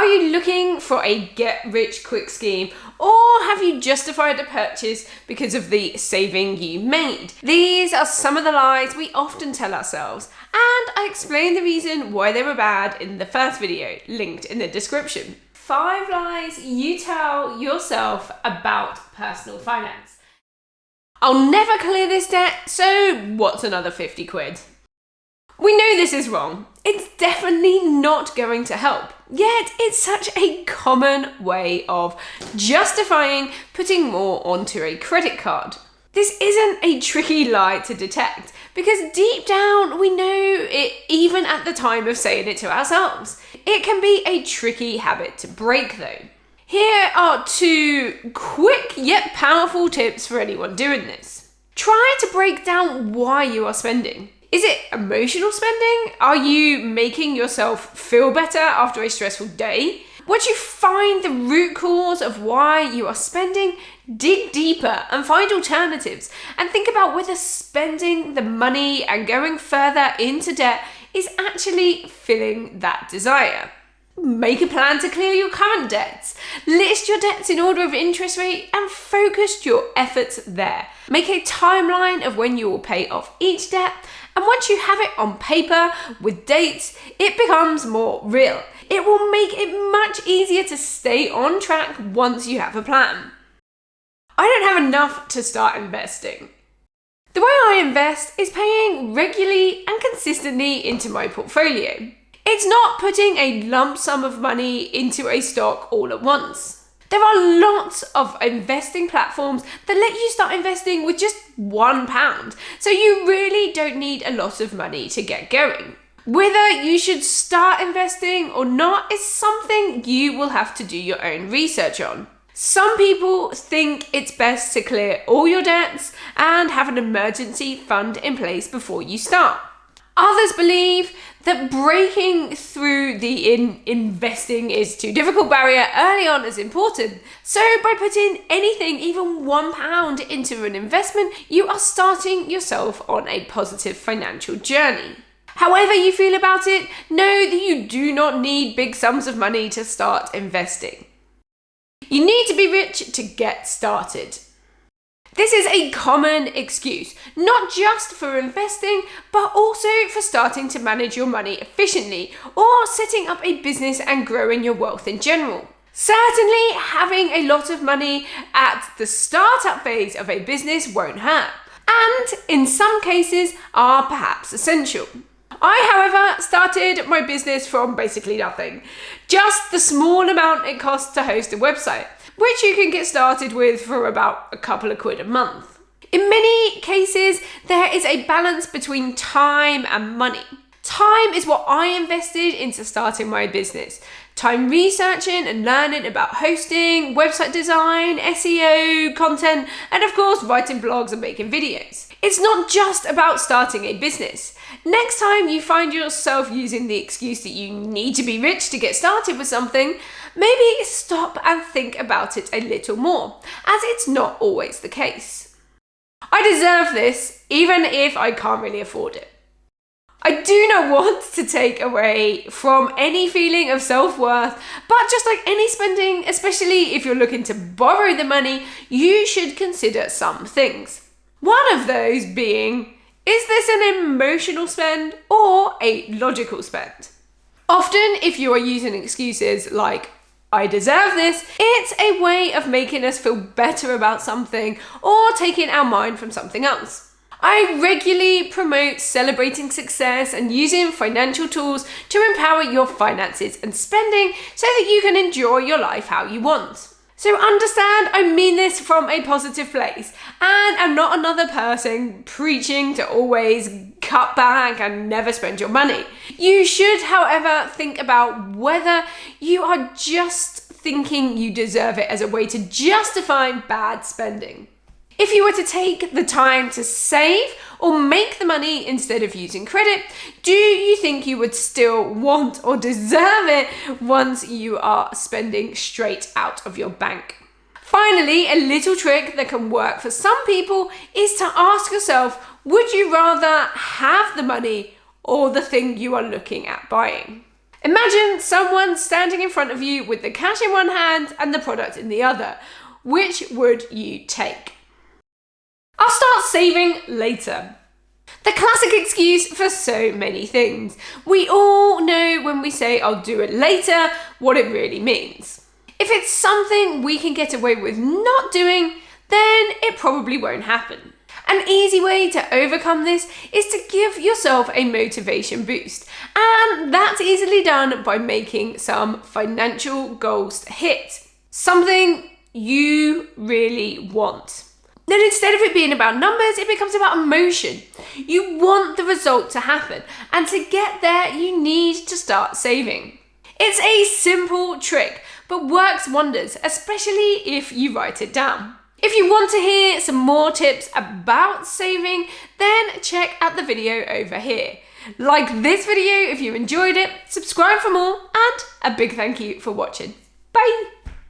you looking for a get-rich-quick scheme, or have you justified a purchase because of the saving you made? These are some of the lies we often tell ourselves, and I explained the reason why they were bad in the first video, linked in the description. 5 lies you tell yourself about personal finance. I'll never clear this debt, so what's another 50 quid? We know this is wrong. It's definitely not going to help. Yet it's such a common way of justifying putting more onto a credit card. This isn't a tricky lie to detect because deep down we know it even at the time of saying it to ourselves. It can be a tricky habit to break though. Here are 2 quick yet powerful tips for anyone doing this. Try to break down why you are spending. Is it emotional spending? Are you making yourself feel better after a stressful day? Once you find the root cause of why you are spending, dig deeper and find alternatives and think about whether spending the money and going further into debt is actually filling that desire. Make a plan to clear your current debts. List your debts in order of interest rate and focus your efforts there. Make a timeline of when you will pay off each debt, and once you have it on paper with dates, it becomes more real. It will make it much easier to stay on track once you have a plan. I don't have enough to start investing. The way I invest is paying regularly and consistently into my portfolio. It's not putting a lump sum of money into a stock all at once. There are lots of investing platforms that let you start investing with just £1, so you really don't need a lot of money to get going. Whether you should start investing or not is something you will have to do your own research on. Some people think it's best to clear all your debts and have an emergency fund in place before you start. Others believe that breaking through the investing is too difficult barrier early on is important. So by putting anything, even £1 into an investment, you are starting yourself on a positive financial journey. However you feel about it, know that you do not need big sums of money to start investing. You need to be rich to get started. This is a common excuse, not just for investing, but also for starting to manage your money efficiently or setting up a business and growing your wealth in general. Certainly, having a lot of money at the startup phase of a business won't hurt, and in some cases are perhaps essential. I, however, started my business from basically nothing, just the small amount it costs to host a website, which you can get started with for about a couple of quid a month. In many cases, there is a balance between time and money. Time is what I invested into starting my business. Time researching and learning about hosting, website design, SEO, content, and of course, writing blogs and making videos. It's not just about starting a business. Next time you find yourself using the excuse that you need to be rich to get started with something, maybe stop and think about it a little more, as it's not always the case. I deserve this, even if I can't really afford it. I do not want to take away from any feeling of self-worth, but just like any spending, especially if you're looking to borrow the money, you should consider some things. One of those being, is this an emotional spend or a logical spend? Often, if you are using excuses like, I deserve this, it's a way of making us feel better about something or taking our mind from something else. I regularly promote celebrating success and using financial tools to empower your finances and spending so that you can enjoy your life how you want. So understand, I mean this from a positive place, and I'm not another person preaching to always cut back and never spend your money. You should, however, think about whether you are just thinking you deserve it as a way to justify bad spending. If you were to take the time to save or make the money instead of using credit, do you think you would still want or deserve it once you are spending straight out of your bank? Finally, a little trick that can work for some people is to ask yourself, would you rather have the money or the thing you are looking at buying? Imagine someone standing in front of you with the cash in one hand and the product in the other. Which would you take? I'll start saving later. The classic excuse for so many things. We all know when we say I'll do it later, what it really means. If it's something we can get away with not doing, then it probably won't happen. An easy way to overcome this is to give yourself a motivation boost, and that's easily done by making some financial goals to hit. Something you really want. Then instead of it being about numbers, it becomes about emotion. You want the result to happen, and to get there, you need to start saving. It's a simple trick, but works wonders, especially if you write it down. If you want to hear some more tips about saving, then check out the video over here. Like this video if you enjoyed it, subscribe for more, and a big thank you for watching. Bye!